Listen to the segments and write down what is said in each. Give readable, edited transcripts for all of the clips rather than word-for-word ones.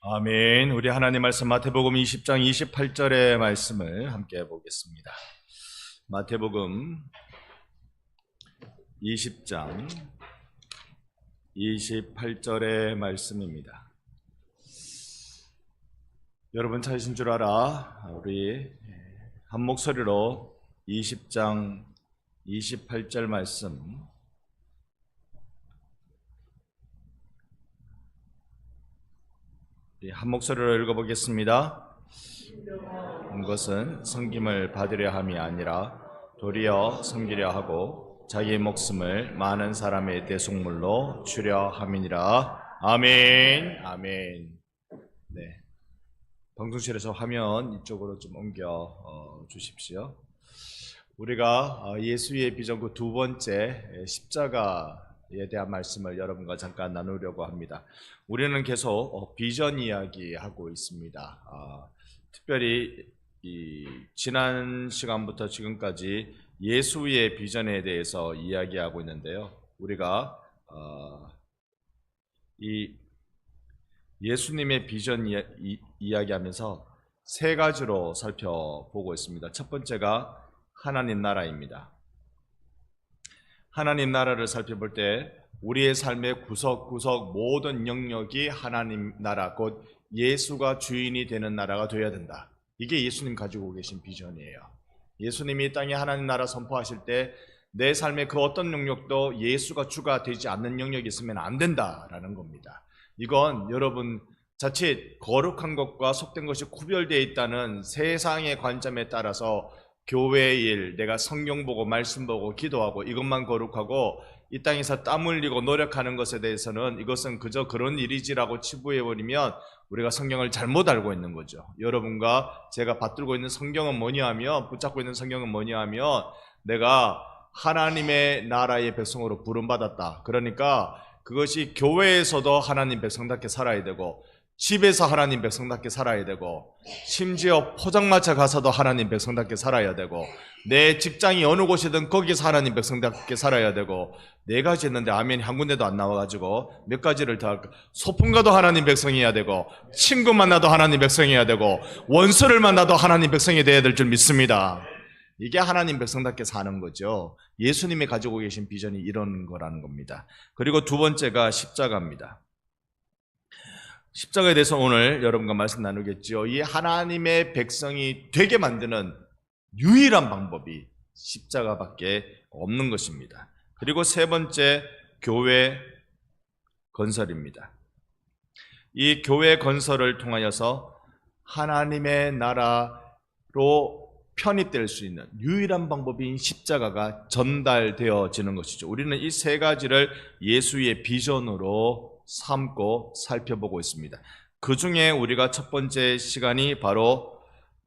아멘. 우리 하나님 말씀 마태복음 20장 28절의 말씀을 함께 보겠습니다. 마태복음 20장 28절의 말씀입니다. 여러분 찾으신 줄 알아? 우리 한 목소리로 20장 28절 말씀 한 목소리로 읽어보겠습니다. 이것은 섬김을 받으려 함이 아니라 도리어 섬기려 하고 자기 목숨을 많은 사람의 대속물로 주려 함이니라. 아멘. 아멘. 네, 방송실에서 화면 이쪽으로 좀 옮겨 주십시오. 우리가 예수의 비전 그 두 번째 십자가에 대한 말씀을 여러분과 잠깐 나누려고 합니다. 우리는 계속 비전 이야기하고 있습니다. 특별히 지난 시간부터 지금까지 예수의 비전에 대해서 이야기하고 있는데요. 우리가 이 예수님의 비전 이야기하면서 세 가지로 살펴보고 있습니다. 첫 번째가 하나님 나라입니다. 하나님 나라를 살펴볼 때 우리의 삶의 구석구석 모든 영역이 하나님 나라, 곧 예수가 주인이 되는 나라가 되어야 된다. 이게 예수님 가지고 계신 비전이에요. 예수님이 이 땅에 하나님 나라 선포하실 때 내 삶의 그 어떤 영역도 예수가 주가 되지 않는 영역이 있으면 안 된다라는 겁니다. 이건 여러분 자칫 거룩한 것과 속된 것이 구별되어 있다는 세상의 관점에 따라서 교회의 일, 내가 성경 보고 말씀 보고 기도하고 이것만 거룩하고 이 땅에서 땀 흘리고 노력하는 것에 대해서는 이것은 그저 그런 일이지라고 치부해버리면 우리가 성경을 잘못 알고 있는 거죠. 여러분과 제가 받들고 있는 성경은 뭐냐 하면, 붙잡고 있는 성경은 뭐냐 하면, 내가 하나님의 나라의 백성으로 부름받았다. 그러니까 그것이 교회에서도 하나님 백성답게 살아야 되고, 집에서 하나님 백성답게 살아야 되고, 심지어 포장마차 가서도 하나님 백성답게 살아야 되고, 내 직장이 어느 곳이든 거기서 하나님 백성답게 살아야 되고, 네 가지 했는데 아멘이 한 군데도 안 나와가지고 몇 가지를 더 할까? 소풍가도 하나님 백성이어야 되고, 친구 만나도 하나님 백성이어야 되고, 원수를 만나도 하나님 백성이 되어야 될 줄 믿습니다. 이게 하나님 백성답게 사는 거죠. 예수님이 가지고 계신 비전이 이런 거라는 겁니다. 그리고 두 번째가 십자가입니다. 십자가에 대해서 오늘 여러분과 말씀 나누겠죠. 이 하나님의 백성이 되게 만드는 유일한 방법이 십자가밖에 없는 것입니다. 그리고 세 번째, 교회 건설입니다. 이 교회 건설을 통하여서 하나님의 나라로 편입될 수 있는 유일한 방법인 십자가가 전달되어지는 것이죠. 우리는 이 세 가지를 예수의 비전으로 삼고 살펴보고 있습니다. 그 중에 우리가 첫 번째 시간이 바로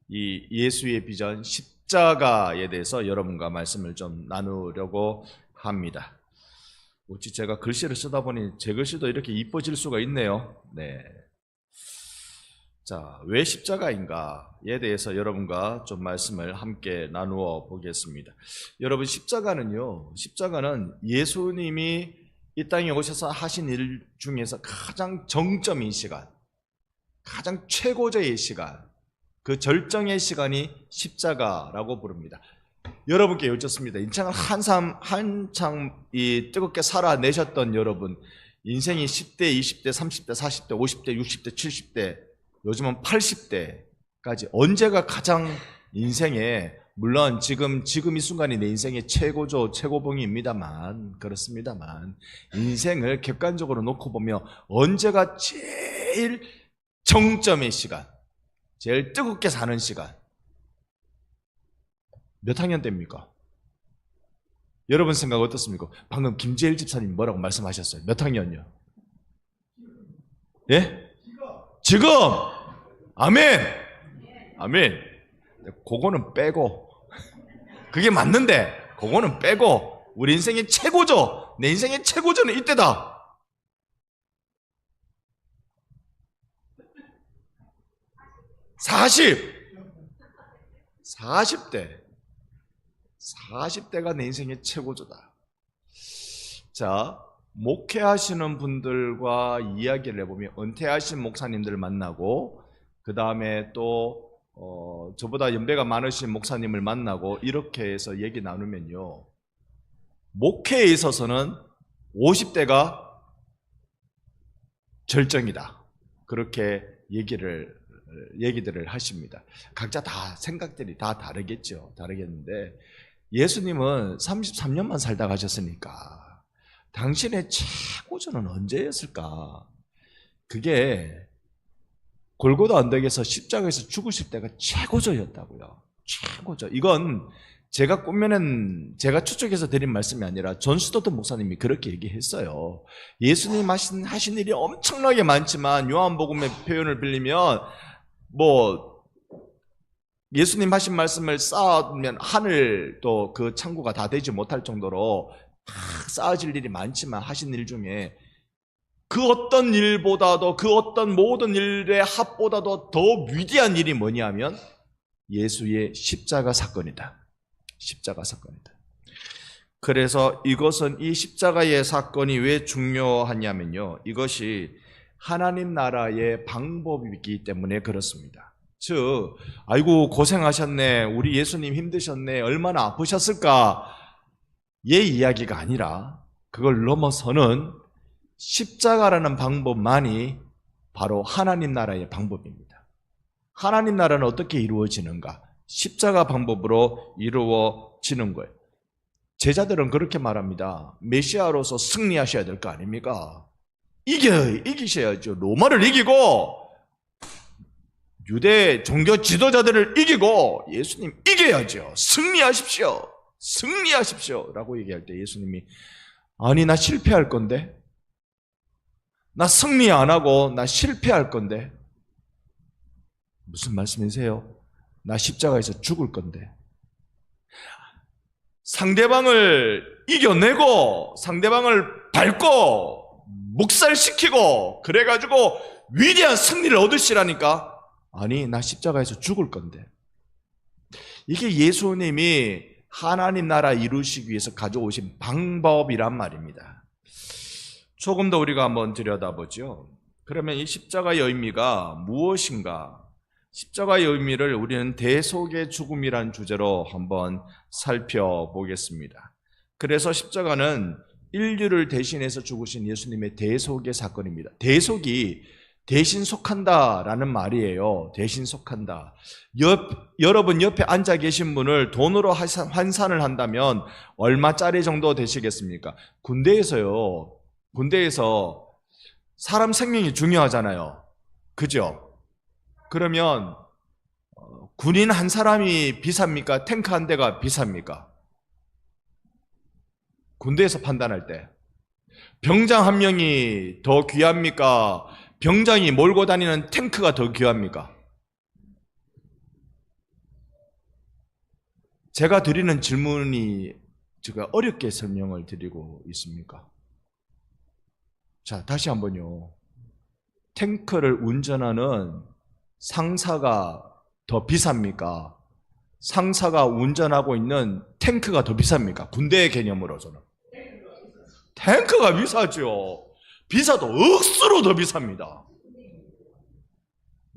이 예수의 비전 십자가에 대해서 여러분과 말씀을 좀 나누려고 합니다. 어찌 제가 글씨를 쓰다 보니 제 글씨도 이렇게 이뻐질 수가 있네요. 네. 자, 왜 십자가인가에 대해서 여러분과 좀 말씀을 함께 나누어 보겠습니다. 여러분, 십자가는 예수님이 이 땅에 오셔서 하신 일 중에서 가장 정점인 시간, 가장 최고조의 시간, 그 절정의 시간이 십자가라고 부릅니다. 여러분께 여쭙습니다. 인생을 한참 뜨겁게 살아내셨던 여러분, 인생이 10대, 20대, 30대, 40대, 50대, 60대, 70대, 요즘은 80대까지 언제가 가장 인생에, 물론 지금 이 순간이 내 인생의 최고조, 최고봉입니다만, 그렇습니다만, 인생을 객관적으로 놓고 보면 언제가 제일 정점의 시간, 제일 뜨겁게 사는 시간, 몇 학년 때입니까? 여러분 생각 어떻습니까? 방금 김재일 집사님 뭐라고 말씀하셨어요? 몇 학년이요? 예? 지금! 아멘! 아멘! 그거는 빼고, 그게 맞는데 그거는 빼고, 우리 인생의 최고조, 내 인생의 최고조는 이때다. 40대가 내 인생의 최고조다. 자, 목회하시는 분들과 이야기를 해보면 은퇴하신 목사님들을 만나고 그 다음에 또 저보다 연배가 많으신 목사님을 만나고 이렇게 해서 얘기 나누면요, 목회에 있어서는 50대가 절정이다, 그렇게 얘기들을 하십니다. 각자 다 생각들이 다 다르겠는데 예수님은 33년만 살다 가셨으니까 당신의 최고조는 언제였을까? 그게 골고다 언덕에서 십자가에서 죽으실 때가 최고조였다고요. 최고조. 이건 제가 제가 추측해서 드린 말씀이 아니라 존 스토트 목사님이 그렇게 얘기했어요. 예수님 하신 일이 엄청나게 많지만 요한복음의 표현을 빌리면 예수님 하신 말씀을 쌓으면 하늘 또 그 창고가 다 되지 못할 정도로 다 쌓아질 일이 많지만 하신 일 중에 그 어떤 일보다도, 그 어떤 모든 일의 합보다도 더 위대한 일이 뭐냐면 예수의 십자가 사건이다. 십자가 사건이다. 그래서 이 십자가의 사건이 왜 중요하냐면요, 이것이 하나님 나라의 방법이기 때문에 그렇습니다. 즉, 아이고 고생하셨네, 우리 예수님 힘드셨네, 얼마나 아프셨을까, 의 이야기가 아니라 그걸 넘어서는 십자가라는 방법만이 바로 하나님 나라의 방법입니다. 하나님 나라는 어떻게 이루어지는가? 십자가 방법으로 이루어지는 거예요. 제자들은 그렇게 말합니다. 메시아로서 승리하셔야 될 거 아닙니까? 이기셔야죠. 로마를 이기고 유대 종교 지도자들을 이기고 예수님 이겨야죠. 승리하십시오. 승리하십시오 라고 얘기할 때 예수님이, 아니 나 실패할 건데, 나 승리 안 하고 나 실패할 건데, 무슨 말씀이세요? 나 십자가에서 죽을 건데, 상대방을 이겨내고 상대방을 밟고 묵살시키고 그래가지고 위대한 승리를 얻으시라니까, 아니 나 십자가에서 죽을 건데. 이게 예수님이 하나님 나라 이루시기 위해서 가져오신 방법이란 말입니다. 조금 더 우리가 한번 들여다보죠. 그러면 이 십자가의 의미가 무엇인가? 십자가의 의미를 우리는 대속의 죽음이란 주제로 한번 살펴보겠습니다. 그래서 십자가는 인류를 대신해서 죽으신 예수님의 대속의 사건입니다. 대속이 대신 속한다라는 말이에요. 대신 속한다. 여러분 옆에 앉아 계신 분을 돈으로 환산을 한다면 얼마짜리 정도 되시겠습니까? 군대에서 사람 생명이 중요하잖아요. 그죠? 그러면 군인 한 사람이 비쌉니까? 탱크 한 대가 비쌉니까? 군대에서 판단할 때 병장 한 명이 더 귀합니까? 병장이 몰고 다니는 탱크가 더 귀합니까? 제가 드리는 질문이 제가 어렵게 설명을 드리고 있습니까? 자, 다시 한번요. 탱크를 운전하는 상사가 더 비쌉니까? 상사가 운전하고 있는 탱크가 더 비쌉니까? 군대의 개념으로서는. 탱크가 비싸죠. 비싸도 억수로 더 비쌉니다.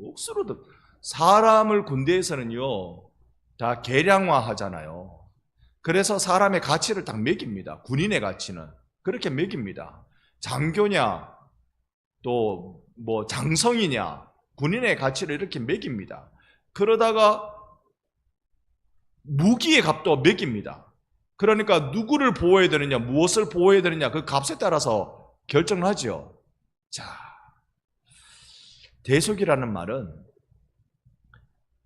억수로 더. 사람을 군대에서는요, 다 계량화 하잖아요. 그래서 사람의 가치를 딱 매깁니다. 군인의 가치는. 그렇게 매깁니다. 장교냐, 또 장성이냐, 군인의 가치를 이렇게 매깁니다. 그러다가 무기의 값도 매깁니다. 그러니까 누구를 보호해야 되느냐, 무엇을 보호해야 되느냐, 그 값에 따라서 결정을 하죠. 자, 대속이라는 말은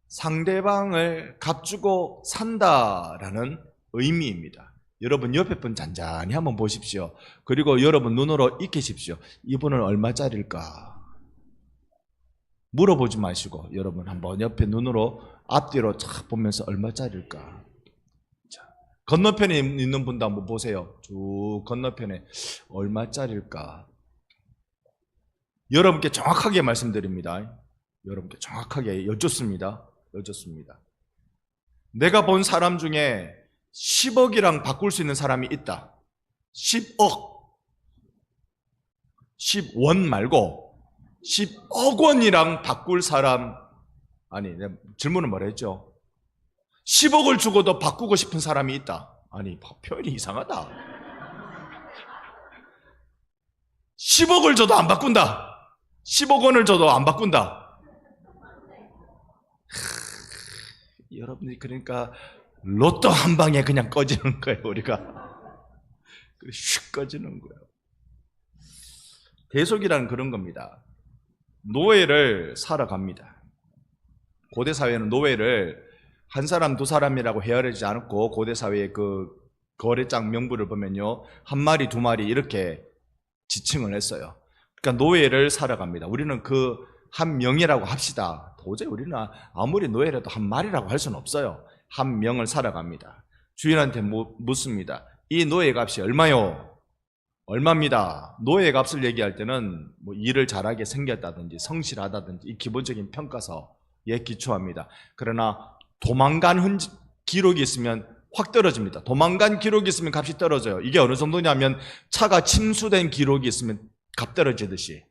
상대방을 값주고 산다라는 의미입니다. 여러분 옆에 분 잔잔히 한번 보십시오. 그리고 여러분 눈으로 익히십시오. 이분은 얼마짜리일까? 물어보지 마시고 여러분 한번 옆에 눈으로 앞뒤로 쫙 보면서 얼마짜리일까? 자, 건너편에 있는 분도 한번 보세요. 쭉 건너편에 얼마짜리일까? 여러분께 정확하게 말씀드립니다. 여러분께 정확하게 여쭙습니다. 내가 본 사람 중에 10억이랑 바꿀 수 있는 사람이 있다. 10억. 10원 말고 10억 원이랑 바꿀 사람, 아니, 질문은 뭐라 했죠? 10억을 주고도 바꾸고 싶은 사람이 있다. 아니, 표현이 이상하다. 10억을 줘도 안 바꾼다. 10억 원을 줘도 안 바꾼다. 여러분들이 그러니까 로또 한 방에 그냥 꺼지는 거예요, 우리가. 슉 꺼지는 거예요. 대속이란 그런 겁니다. 노예를 사러 갑니다. 고대 사회는 노예를 한 사람, 두 사람이라고 헤아리지 않고 고대 사회의 그 거래장 명부를 보면요, 한 마리, 두 마리 이렇게 지칭을 했어요. 그러니까 노예를 사러 갑니다. 우리는 그 한 명이라고 합시다. 도저히 우리는 아무리 노예라도 한 마리라고 할 수는 없어요. 한 명을 사러 갑니다. 주인한테 묻습니다. 이 노예 값이 얼마요? 얼마입니다. 노예 값을 얘기할 때는 뭐 일을 잘하게 생겼다든지 성실하다든지 이 기본적인 평가서에 기초합니다. 그러나 도망간 기록이 있으면 확 떨어집니다. 도망간 기록이 있으면 값이 떨어져요. 이게 어느 정도냐면 차가 침수된 기록이 있으면 값 떨어지듯이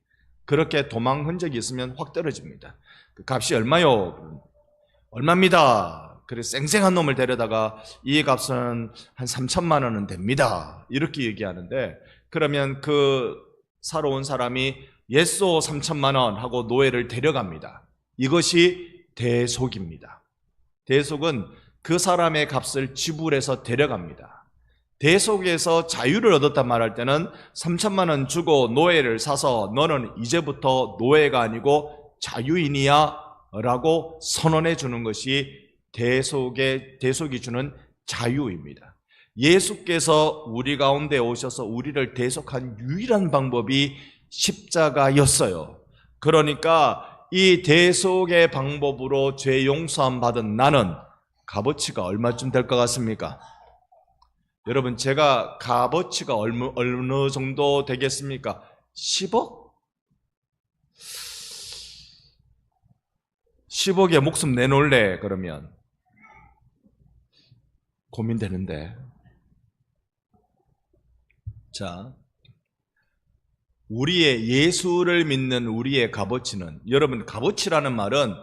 그렇게 도망 흔적이 있으면 확 떨어집니다. 그 값이 얼마요? 얼마입니다. 그래서 쌩쌩한 놈을 데려다가 이 값은 한 3천만 원은 됩니다. 이렇게 얘기하는데, 그러면 그 사러 온 사람이 예소 3천만 원 하고 노예를 데려갑니다. 이것이 대속입니다. 대속은 그 사람의 값을 지불해서 데려갑니다. 대속에서 자유를 얻었단 말할 때는 3천만 원 주고 노예를 사서 너는 이제부터 노예가 아니고 자유인이야 라고 선언해 주는 것이 대속이 주는 자유입니다. 예수께서 우리 가운데 오셔서 우리를 대속한 유일한 방법이 십자가였어요. 그러니까 이 대속의 방법으로 죄 용서함 받은 나는 값어치가 얼마쯤 될 것 같습니까? 여러분, 제가 값어치가 어느 정도 되겠습니까? 10억? 10억에 목숨 내놓을래? 그러면 고민되는데. 자, 우리의 예수를 믿는 우리의 값어치는, 여러분, 값어치라는 말은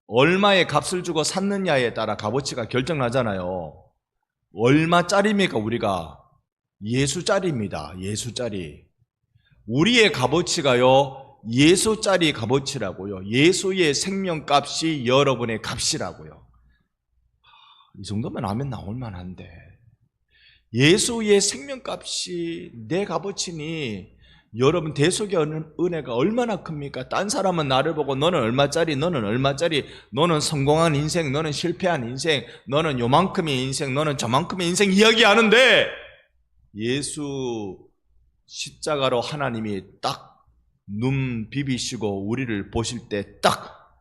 얼마의 값을 주고 샀느냐에 따라 값어치가 결정나잖아요. 얼마짜리입니까? 우리가 예수짜리입니다. 예수짜리. 우리의 값어치가요, 예수짜리 값어치라고요. 예수의 생명값이 여러분의 값이라고요. 이 정도면 아멘 나올 만한데, 예수의 생명값이 내 값어치니 여러분, 대속의 은혜가 얼마나 큽니까? 딴 사람은 나를 보고 너는 얼마짜리, 너는 얼마짜리, 너는 성공한 인생, 너는 실패한 인생, 너는 요만큼의 인생, 너는 저만큼의 인생 이야기하는데, 예수 십자가로 하나님이 딱 눈 비비시고 우리를 보실 때 딱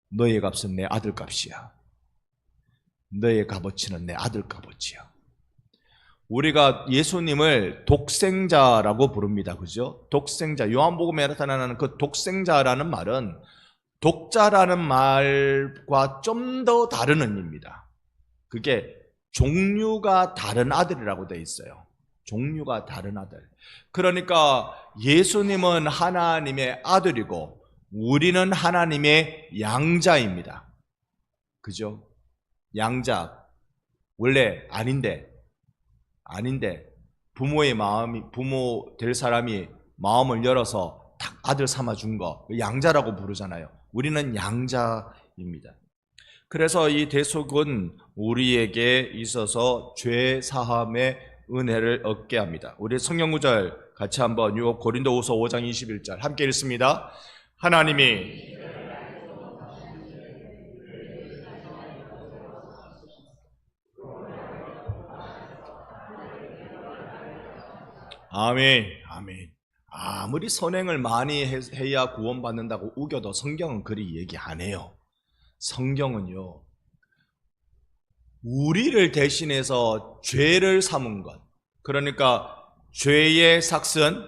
너의 값은 내 아들 값이야. 너의 값어치는 내 아들 값어치야. 우리가 예수님을 독생자라고 부릅니다. 그죠? 독생자. 요한복음에 나타나는 그 독생자라는 말은 독자라는 말과 좀 더 다른 의미입니다. 그게 종류가 다른 아들이라고 되어 있어요. 종류가 다른 아들. 그러니까 예수님은 하나님의 아들이고 우리는 하나님의 양자입니다. 그죠? 양자. 원래 아닌데 부모의 마음이, 부모 될 사람이 마음을 열어서 딱 아들 삼아 준 거, 양자라고 부르잖아요. 우리는 양자입니다. 그래서 이 대속은 우리에게 있어서 죄 사함의 은혜를 얻게 합니다. 우리 성경 구절 같이 한번 고린도후서 5장 21절 함께 읽습니다. 하나님이 아멘, 아멘. 아무리 선행을 많이 해야 구원받는다고 우겨도 성경은 그리 얘기 안 해요. 성경은요, 우리를 대신해서 죄를 삼은 것, 그러니까 죄의 삭슨,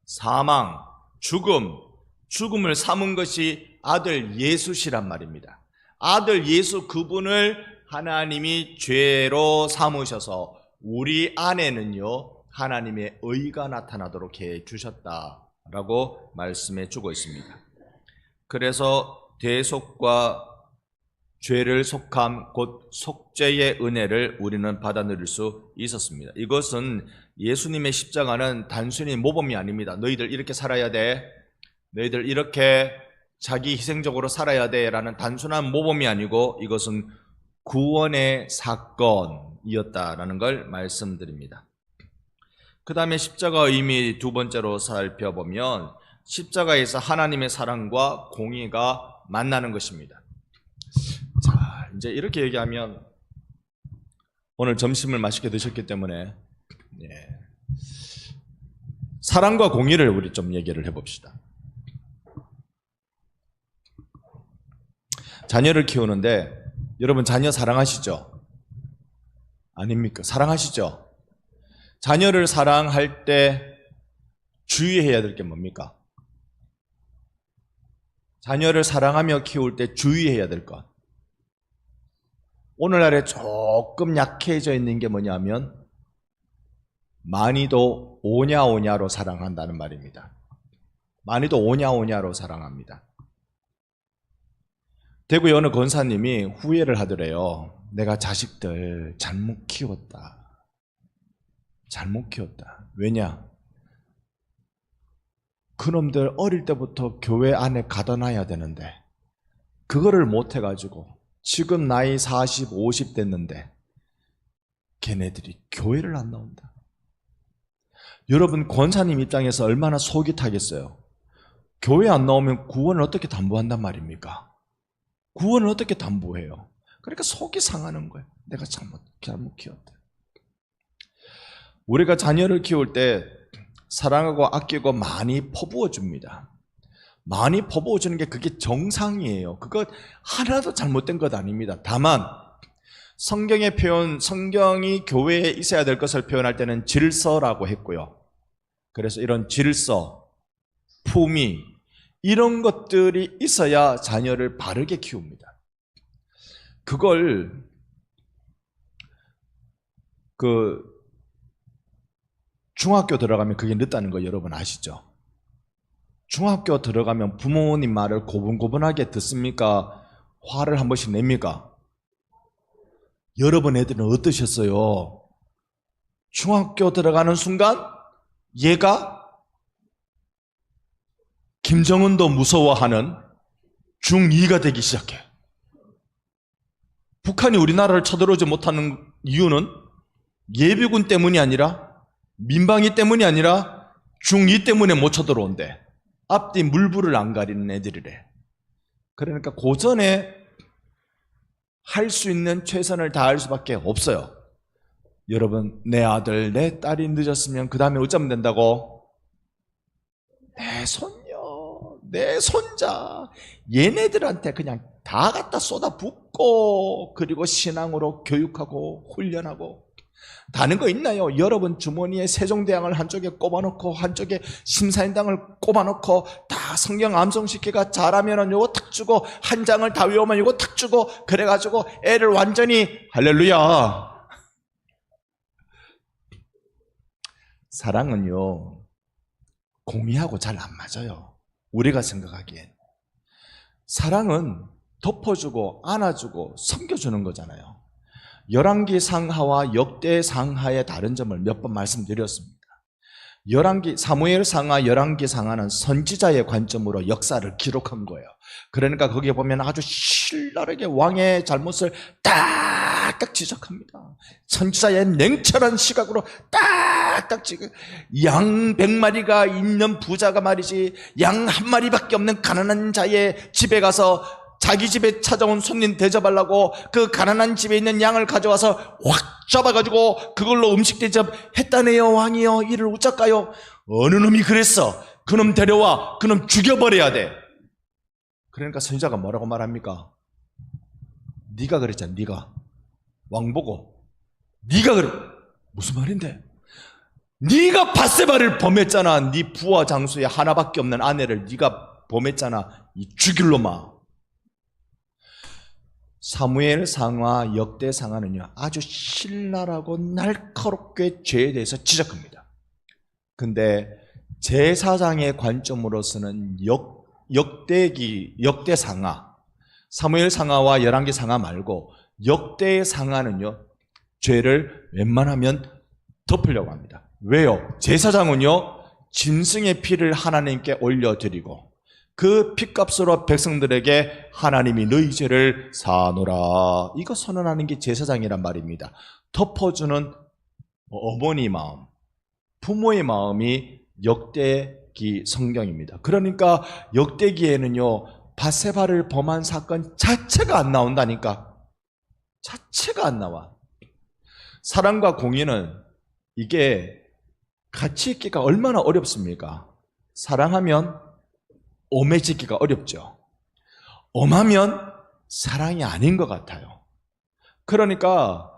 사망, 죽음을 삼은 것이 아들 예수시란 말입니다. 아들 예수 그분을 하나님이 죄로 삼으셔서 우리 안에는요 하나님의 의가 나타나도록 해 주셨다. 라고 말씀해 주고 있습니다. 그래서 대속과 죄를 속함 곧 속죄의 은혜를 우리는 받아 누릴 수 있었습니다. 이것은 예수님의 십자가는 단순히 모범이 아닙니다. 너희들 이렇게 살아야 돼, 너희들 이렇게 자기 희생적으로 살아야 돼 라는 단순한 모범이 아니고 이것은 구원의 사건이었다라는 걸 말씀드립니다. 그 다음에 십자가의 의미 두 번째로 살펴보면 십자가에서 하나님의 사랑과 공의가 만나는 것입니다. 자, 이제 이렇게 얘기하면 오늘 점심을 맛있게 드셨기 때문에 사랑과 공의를 우리 좀 얘기를 해봅시다. 자녀를 키우는데 여러분 자녀 사랑하시죠? 아닙니까? 사랑하시죠? 자녀를 사랑할 때 주의해야 될 게 뭡니까? 자녀를 사랑하며 키울 때 주의해야 될 것. 오늘날에 조금 약해져 있는 게 뭐냐면 많이도 오냐오냐로 사랑한다는 말입니다. 많이도 오냐오냐로 사랑합니다. 대구의 어느 권사님이 후회를 하더래요. 내가 자식들 잘못 키웠다. 잘못 키웠다. 왜냐? 그놈들 어릴 때부터 교회 안에 가둬 놔야 되는데 그거를 못 해가지고 지금 나이 40, 50 됐는데 걔네들이 교회를 안 나온다. 여러분 권사님 입장에서 얼마나 속이 타겠어요. 교회 안 나오면 구원을 어떻게 담보한단 말입니까? 구원을 어떻게 담보해요? 그러니까 속이 상하는 거예요. 내가 잘못 키웠다. 우리가 자녀를 키울 때 사랑하고 아끼고 많이 퍼부어 줍니다. 많이 퍼부어 주는 게 그게 정상이에요. 그거 하나도 잘못된 것 아닙니다. 다만 성경의 표현, 성경이 교회에 있어야 될 것을 표현할 때는 질서라고 했고요. 그래서 이런 질서, 품위 이런 것들이 있어야 자녀를 바르게 키웁니다. 그걸 중학교 들어가면 그게 늦다는 거 여러분 아시죠? 중학교 들어가면 부모님 말을 고분고분하게 듣습니까? 화를 한 번씩 냅니까? 여러분 애들은 어떠셨어요? 중학교 들어가는 순간 얘가 김정은도 무서워하는 중2가 되기 시작해. 북한이 우리나라를 쳐들어오지 못하는 이유는 예비군 때문이 아니라 민방위 때문이 아니라 중2 때문에 못 쳐들어온대. 앞뒤 물불을 안 가리는 애들이래. 그러니까 고전에 할 수 있는 최선을 다할 수밖에 없어요. 여러분 내 아들 내 딸이 늦었으면 그 다음에 어쩌면 된다고? 내 손녀 내 손자 얘네들한테 그냥 다 갖다 쏟아붓고 그리고 신앙으로 교육하고 훈련하고 다른 거 있나요? 여러분 주머니에 세종대왕을 한쪽에 꼽아놓고 한쪽에 심사인당을 꼽아놓고 다 성경 암송시키가 잘하면은 요거 탁 주고 한 장을 다 외우면 요거 탁 주고 그래가지고 애를 완전히 할렐루야. 사랑은요 공의하고 잘 안 맞아요. 우리가 생각하기엔 사랑은 덮어주고 안아주고 섬겨주는 거잖아요. 열왕기 상하와 역대 상하의 다른 점을 몇 번 말씀드렸습니다. 사무엘 상하, 열왕기 상하는 선지자의 관점으로 역사를 기록한 거예요. 그러니까 거기에 보면 아주 신랄하게 왕의 잘못을 딱딱 지적합니다. 선지자의 냉철한 시각으로 딱딱 지금 양 100마리가 있는 부자가 말이지 양 한 마리밖에 없는 가난한 자의 집에 가서 자기 집에 찾아온 손님 대접하려고 그 가난한 집에 있는 양을 가져와서 확 잡아가지고 그걸로 음식 대접했다네요. 왕이요 이를 어쩔까요? 어느 놈이 그랬어? 그놈 데려와 그놈 죽여버려야 돼. 그러니까 선지자가 뭐라고 말합니까? 네가 그랬잖아. 네가 왕보고 네가 그래. 무슨 말인데? 네가 밧세바를 범했잖아. 네 부하 장수의 하나밖에 없는 아내를 네가 범했잖아. 이 죽일 놈아. 사무엘 상하, 역대 상하는요 아주 신랄하고 날카롭게 죄에 대해서 지적합니다. 근데 제사장의 관점으로서는 역대 상하, 사무엘 상하와 열왕기 상하 말고 역대의 상하는요, 죄를 웬만하면 덮으려고 합니다. 왜요? 제사장은요, 짐승의 피를 하나님께 올려드리고 그 피값으로 백성들에게 하나님이 너희 죄를 사하노라, 이거 선언하는 게 제사장이란 말입니다. 덮어주는 어머니 마음, 부모의 마음이 역대기 성경입니다. 그러니까 역대기에는요, 밧세바를 범한 사건 자체가 안 나온다니까. 자체가 안 나와. 사랑과 공의는 이게 같이 있기가 얼마나 어렵습니까? 사랑하면 엄해지기가 어렵죠. 엄하면 사랑이 아닌 것 같아요. 그러니까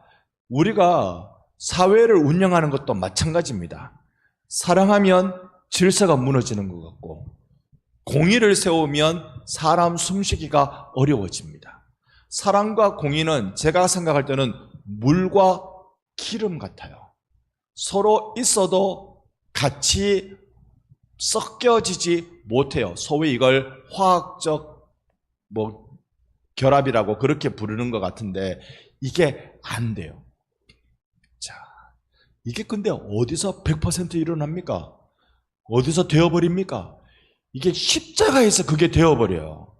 우리가 사회를 운영하는 것도 마찬가지입니다. 사랑하면 질서가 무너지는 것 같고, 공의를 세우면 사람 숨쉬기가 어려워집니다. 사랑과 공의는 제가 생각할 때는 물과 기름 같아요. 서로 있어도 같이 섞여지지 못해요. 소위 이걸 화학적 결합이라고 그렇게 부르는 것 같은데 이게 안 돼요. 자, 이게 근데 어디서 100% 일어납니까? 어디서 되어버립니까? 이게 십자가에서 그게 되어버려요.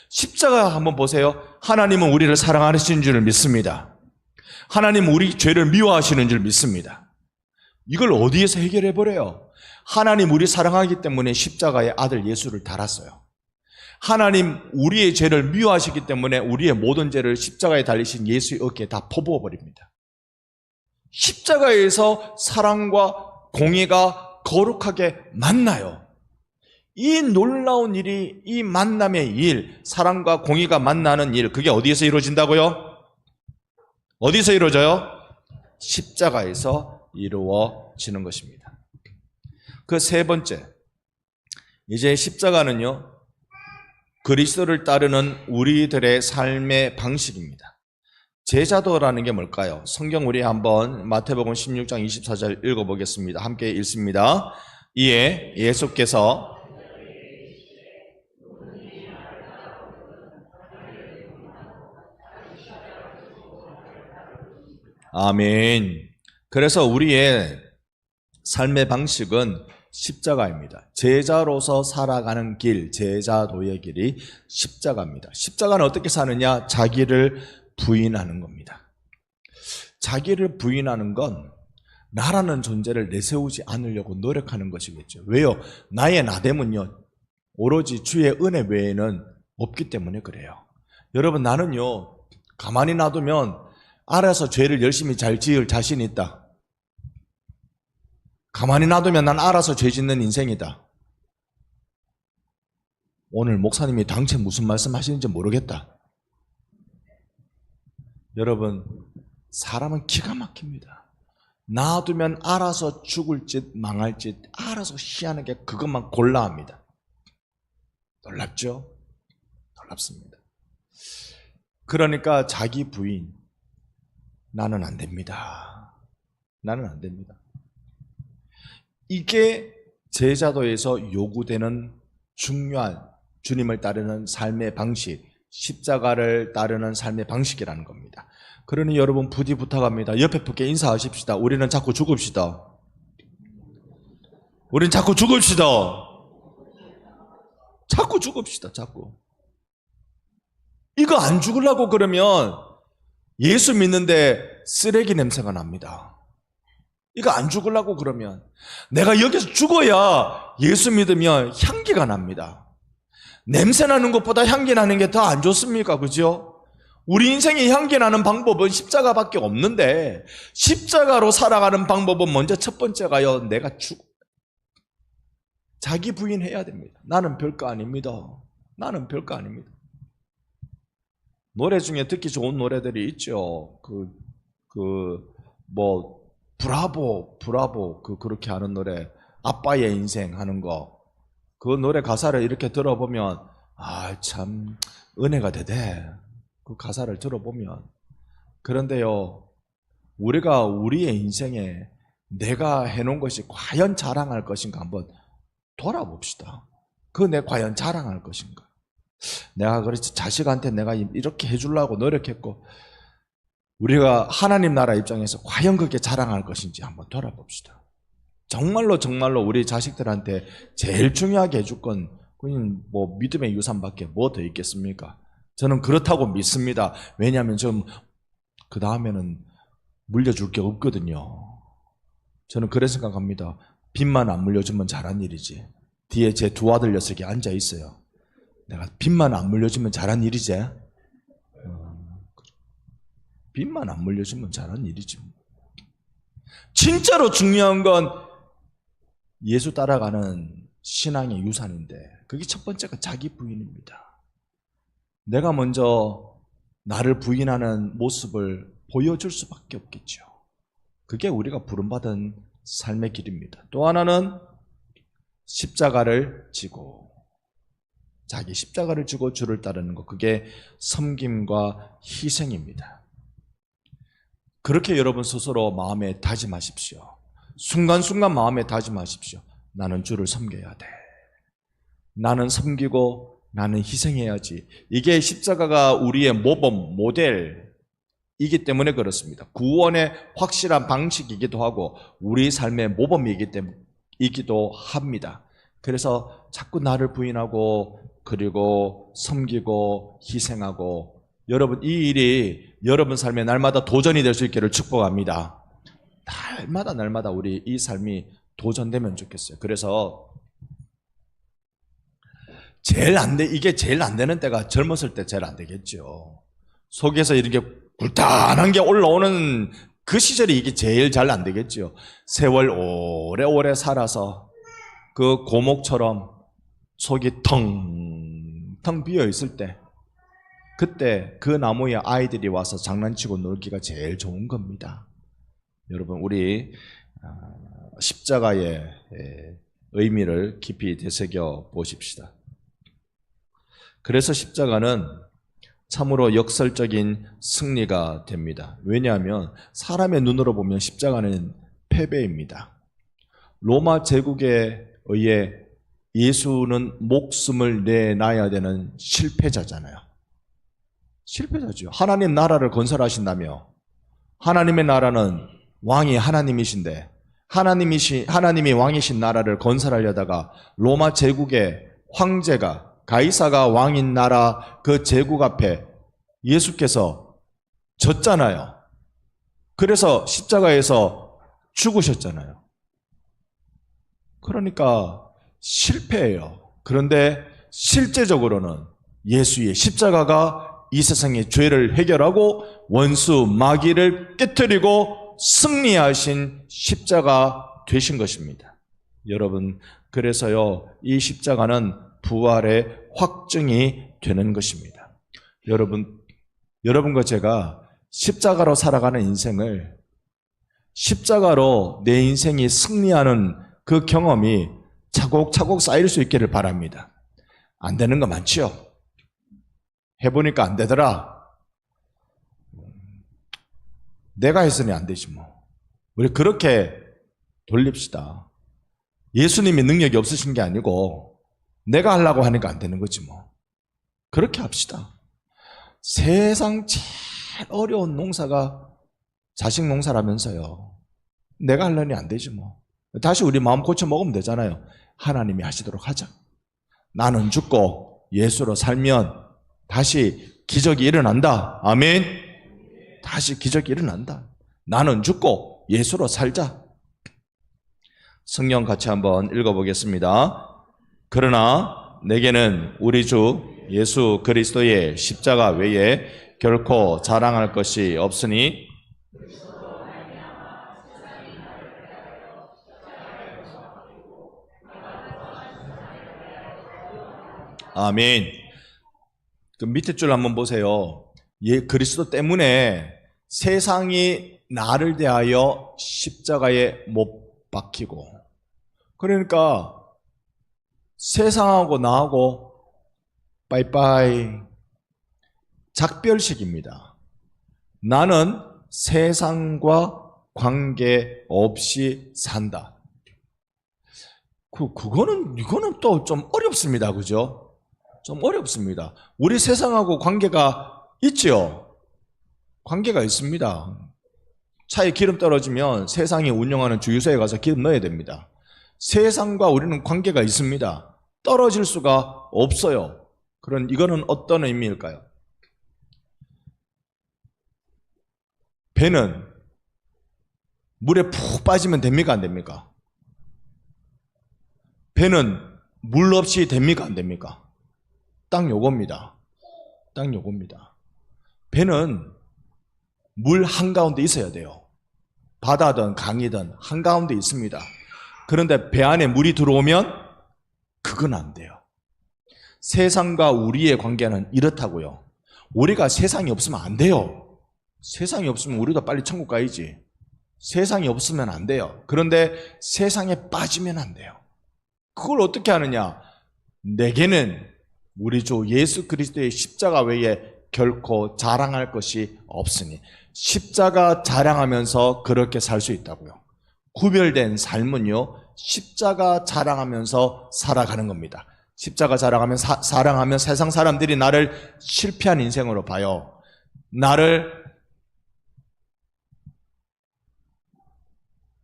십자가 한번 보세요. 하나님은 우리를 사랑하시는 줄 믿습니다. 하나님은 우리 죄를 미워하시는 줄 믿습니다. 이걸 어디에서 해결해버려요? 하나님 우리 사랑하기 때문에 십자가에 아들 예수를 달았어요. 하나님 우리의 죄를 미워하시기 때문에 우리의 모든 죄를 십자가에 달리신 예수의 어깨에 다 퍼부어버립니다. 십자가에서 사랑과 공의가 거룩하게 만나요. 이 놀라운 일이, 이 만남의 일, 사랑과 공의가 만나는 일, 그게 어디에서 이루어진다고요? 어디서 이루어져요? 십자가에서 이루어지는 것입니다. 그 세 번째, 이제 십자가는요, 그리스도를 따르는 우리들의 삶의 방식입니다. 제자도라는 게 뭘까요? 성경 우리 한번 마태복음 16장 24절 읽어보겠습니다. 함께 읽습니다. 이에 예수께서 아멘. 그래서 우리의 삶의 방식은 십자가입니다. 제자로서 살아가는 길, 제자도의 길이 십자가입니다. 십자가는 어떻게 사느냐? 자기를 부인하는 겁니다. 자기를 부인하는 건 나라는 존재를 내세우지 않으려고 노력하는 것이겠죠. 왜요? 나의 나됨은요, 오로지 주의 은혜 외에는 없기 때문에 그래요. 여러분, 나는요, 가만히 놔두면 알아서 죄를 열심히 잘 지을 자신이 있다. 가만히 놔두면 난 알아서 죄 짓는 인생이다. 오늘 목사님이 당최 무슨 말씀 하시는지 모르겠다. 여러분, 사람은 기가 막힙니다. 놔두면 알아서 죽을 짓 망할 짓 알아서 희한하게 그것만 골라 합니다. 놀랍죠? 놀랍습니다. 그러니까 자기 부인, 나는 안 됩니다. 나는 안 됩니다. 이게 제자도에서 요구되는 중요한 주님을 따르는 삶의 방식, 십자가를 따르는 삶의 방식이라는 겁니다. 그러니 여러분 부디 부탁합니다. 옆에 분께 인사하십시다. 우리는 자꾸 죽읍시다. 우리는 자꾸 죽읍시다. 자꾸 죽읍시다. 자꾸. 이거 안 죽으려고 그러면 예수 믿는데 쓰레기 냄새가 납니다. 이거 안 죽으려고 그러면, 내가 여기서 죽어야 예수 믿으면 향기가 납니다. 냄새 나는 것보다 향기 나는 게 더 안 좋습니까? 그죠? 우리 인생에 향기 나는 방법은 십자가밖에 없는데, 십자가로 살아가는 방법은 먼저 첫 번째가요, 내가 자기 부인해야 됩니다. 나는 별거 아닙니다. 나는 별거 아닙니다. 노래 중에 듣기 좋은 노래들이 있죠. 브라보, 그렇게 하는 노래, 아빠의 인생 하는 거. 그 노래 가사를 이렇게 들어보면, 참, 은혜가 되대. 그 가사를 들어보면. 그런데요, 우리가 우리의 인생에 내가 해놓은 것이 과연 자랑할 것인가 한번 돌아봅시다. 그거 내가 과연 자랑할 것인가? 내가 그래서 자식한테 내가 이렇게 해주려고 노력했고, 우리가 하나님 나라 입장에서 과연 그게 자랑할 것인지 한번 돌아봅시다. 정말로 우리 자식들한테 제일 중요하게 해줄 건 그냥 뭐 믿음의 유산밖에 뭐 더 있겠습니까? 저는 그렇다고 믿습니다. 왜냐하면 그 다음에는 물려줄 게 없거든요. 저는 그래 생각합니다. 빚만 안 물려주면 잘한 일이지. 뒤에 제 두 아들 녀석이 앉아 있어요. 내가 빚만 안 물려주면 잘한 일이지. 빚만 안 물려주면 잘한 일이지. 진짜로 중요한 건 예수 따라가는 신앙의 유산인데, 그게 첫 번째가 자기 부인입니다. 내가 먼저 나를 부인하는 모습을 보여줄 수밖에 없겠죠. 그게 우리가 부름받은 삶의 길입니다. 또 하나는 십자가를 지고, 자기 십자가를 지고 주를 따르는 것, 그게 섬김과 희생입니다. 그렇게 여러분 스스로 마음에 다짐하십시오. 순간순간 마음에 다짐하십시오. 나는 주를 섬겨야 돼. 나는 섬기고 나는 희생해야지. 이게 십자가가 우리의 모범, 모델이기 때문에 그렇습니다. 구원의 확실한 방식이기도 하고 우리 삶의 모범이기도 합니다. 그래서 자꾸 나를 부인하고 그리고 섬기고 희생하고, 여러분 이 일이 여러분 삶에 날마다 도전이 될 수 있기를 축복합니다. 날마다 우리 이 삶이 도전되면 좋겠어요. 그래서 이게 제일 안 되는 때가 젊었을 때 제일 안 되겠죠. 속에서 이렇게 굴단한 게 올라오는 그 시절이 이게 제일 잘 안 되겠죠. 세월 오래오래 살아서 그 고목처럼 속이 텅텅 비어 있을 때, 그때 그 나무에 아이들이 와서 장난치고 놀기가 제일 좋은 겁니다. 여러분, 우리 십자가의 의미를 깊이 되새겨 보십시다. 그래서 십자가는 참으로 역설적인 승리가 됩니다. 왜냐하면 사람의 눈으로 보면 십자가는 패배입니다. 로마 제국에 의해 예수는 목숨을 내놔야 되는 실패자잖아요. 실패자죠. 하나님 나라를 건설하신다며, 하나님의 나라는 왕이 하나님이신데 하나님이 왕이신 나라를 건설하려다가 로마 제국의 황제가, 가이사가 왕인 나라 그 제국 앞에 예수께서 졌잖아요. 그래서 십자가에서 죽으셨잖아요. 그러니까 실패예요. 그런데 실제적으로는 예수의 십자가가 이 세상의 죄를 해결하고 원수 마귀를 깨뜨리고 승리하신 십자가 되신 것입니다. 여러분, 그래서요, 이 십자가는 부활의 확증이 되는 것입니다. 여러분과 제가 십자가로 살아가는 인생을, 십자가로 내 인생이 승리하는 그 경험이 차곡차곡 쌓일 수 있기를 바랍니다. 안 되는 거 많지요? 해보니까 안 되더라. 내가 했으니 안 되지 뭐. 우리 그렇게 돌립시다. 예수님이 능력이 없으신 게 아니고 내가 하려고 하니까 안 되는 거지 뭐. 그렇게 합시다. 세상 제일 어려운 농사가 자식 농사라면서요. 내가 하려니 안 되지 뭐. 다시 우리 마음 고쳐 먹으면 되잖아요. 하나님이 하시도록 하자. 나는 죽고 예수로 살면 다시 기적이 일어난다. 아멘. 다시 기적이 일어난다. 나는 죽고 예수로 살자. 성경 같이 한번 읽어보겠습니다. 그러나 내게는 우리 주 예수 그리스도의 십자가 외에 결코 자랑할 것이 없으니 아멘. 그 밑에 줄 한번 보세요. 그리스도 때문에 세상이 나를 대하여 십자가에 못 박히고, 그러니까 세상하고 나하고 빠이빠이 작별식입니다. 나는 세상과 관계없이 산다. 이거는 또 좀 어렵습니다. 그죠? 좀 어렵습니다. 우리 세상하고 관계가 있지요? 관계가 있습니다. 차에 기름 떨어지면 세상이 운영하는 주유소에 가서 기름 넣어야 됩니다. 세상과 우리는 관계가 있습니다. 떨어질 수가 없어요. 이거는 어떤 의미일까요? 배는 물에 푹 빠지면 됩니까? 안 됩니까? 배는 물 없이 됩니까? 안 됩니까? 딱 요겁니다. 딱 요겁니다. 배는 물 한가운데 있어야 돼요. 바다든 강이든 한가운데 있습니다. 그런데 배 안에 물이 들어오면 그건 안 돼요. 세상과 우리의 관계는 이렇다고요. 우리가 세상이 없으면 안 돼요. 세상이 없으면 우리도 빨리 천국 가야지. 세상이 없으면 안 돼요. 그런데 세상에 빠지면 안 돼요. 그걸 어떻게 하느냐? 내게는 우리 주 예수 그리스도의 십자가 외에 결코 자랑할 것이 없으니, 십자가 자랑하면서 그렇게 살 수 있다고요. 구별된 삶은요, 십자가 자랑하면서 살아가는 겁니다. 십자가 자랑하면 세상 사람들이 나를 실패한 인생으로 봐요. 나를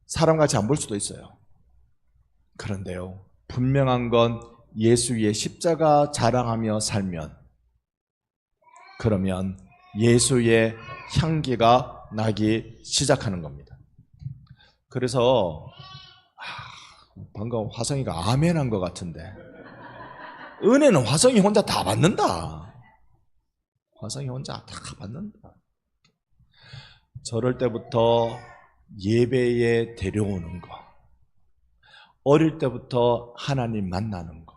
사람같이 안 볼 수도 있어요. 그런데요, 분명한 건 예수 위에 십자가 자랑하며 살면, 그러면 예수의 향기가 나기 시작하는 겁니다. 그래서 방금 화성이가 아멘 한 것 같은데, 은혜는 화성이 혼자 다 받는다. 화성이 혼자 다 받는다. 저럴 때부터 예배에 데려오는 거, 어릴 때부터 하나님 만나는 거,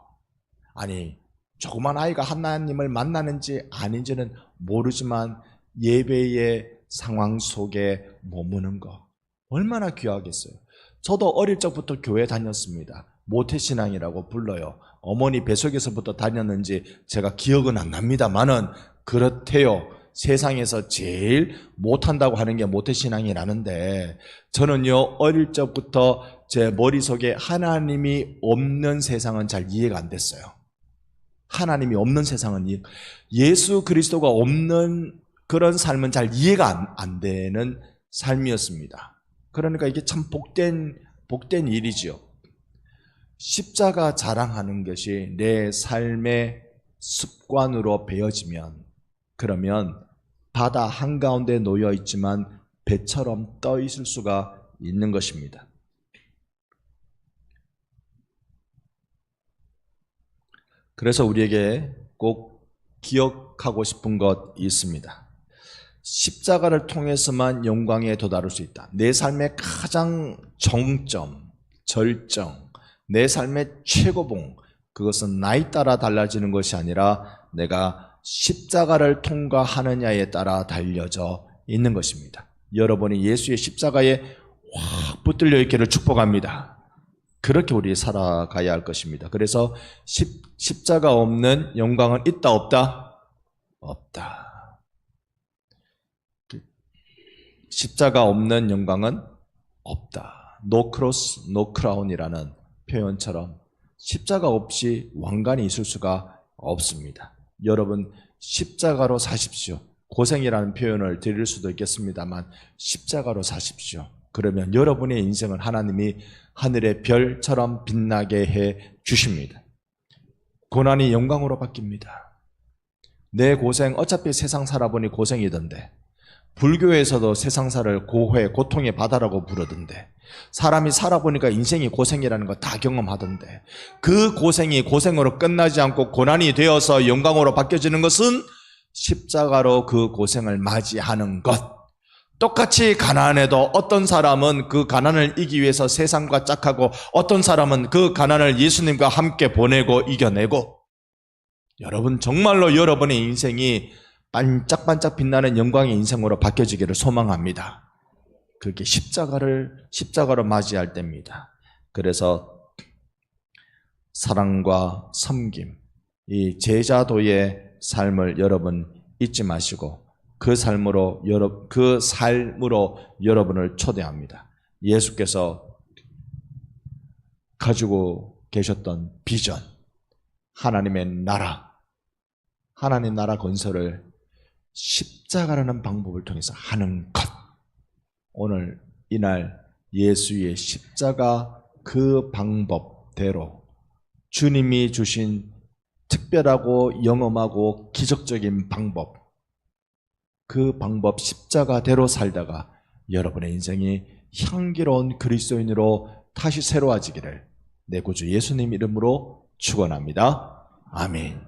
아니 조그만 아이가 하나님을 만나는지 아닌지는 모르지만 예배의 상황 속에 머무는 거 얼마나 귀하겠어요. 저도 어릴 적부터 교회 다녔습니다. 모태신앙이라고 불러요. 어머니 뱃속에서부터 다녔는지 제가 기억은 안 납니다만은 그렇대요. 세상에서 제일 못한다고 하는 게 모태신앙이라는데, 저는요 어릴 적부터 제 머릿속에 하나님이 없는 세상은 잘 이해가 안 됐어요. 하나님이 없는 세상은 예수 그리스도가 없는 그런 삶은 잘 이해가 안 되는 삶이었습니다. 그러니까 이게 참 복된 일이지요. 십자가 자랑하는 것이 내 삶의 습관으로 배어지면, 그러면 바다 한가운데 놓여 있지만 배처럼 떠 있을 수가 있는 것입니다. 그래서 우리에게 꼭 기억하고 싶은 것이 있습니다. 십자가를 통해서만 영광에 도달할 수 있다. 내 삶의 가장 정점, 절정, 내 삶의 최고봉, 그것은 나에 따라 달라지는 것이 아니라 내가 십자가를 통과하느냐에 따라 달려져 있는 것입니다. 여러분이 예수의 십자가에 확 붙들려 있기를 축복합니다. 그렇게 우리 살아가야 할 것입니다. 그래서 십자가 없는 영광은 있다 없다? 없다. 십자가 없는 영광은 없다. No cross, no crown이라는 표현처럼 십자가 없이 왕관이 있을 수가 없습니다. 여러분 십자가로 사십시오. 고생이라는 표현을 드릴 수도 있겠습니다만 십자가로 사십시오. 그러면 여러분의 인생을 하나님이 하늘의 별처럼 빛나게 해 주십니다. 고난이 영광으로 바뀝니다. 내 고생, 어차피 세상 살아보니 고생이던데, 불교에서도 세상사를 고회, 고통의 바다라고 부르던데, 사람이 살아보니까 인생이 고생이라는 거 다 경험하던데, 그 고생이 고생으로 끝나지 않고 고난이 되어서 영광으로 바뀌어지는 것은 십자가로 그 고생을 맞이하는 것. 똑같이 가난해도 어떤 사람은 그 가난을 이기기 위해서 세상과 짝하고, 어떤 사람은 그 가난을 예수님과 함께 보내고 이겨내고, 여러분 정말로 여러분의 인생이 반짝반짝 빛나는 영광의 인생으로 바뀌어지기를 소망합니다. 그게 십자가로 맞이할 때입니다. 그래서 사랑과 섬김, 이 제자도의 삶을 여러분 잊지 마시고 그 삶으로 여러분을 초대합니다. 예수께서 가지고 계셨던 비전, 하나님의 나라, 하나님 나라 건설을 십자가라는 방법을 통해서 하는 것. 오늘 이날 예수의 십자가 그 방법대로 주님이 주신 특별하고 영험하고 기적적인 방법, 그 방법 십자가대로 살다가 여러분의 인생이 향기로운 그리스도인으로 다시 새로워지기를 내 구주 예수님 이름으로 축원합니다. 아멘.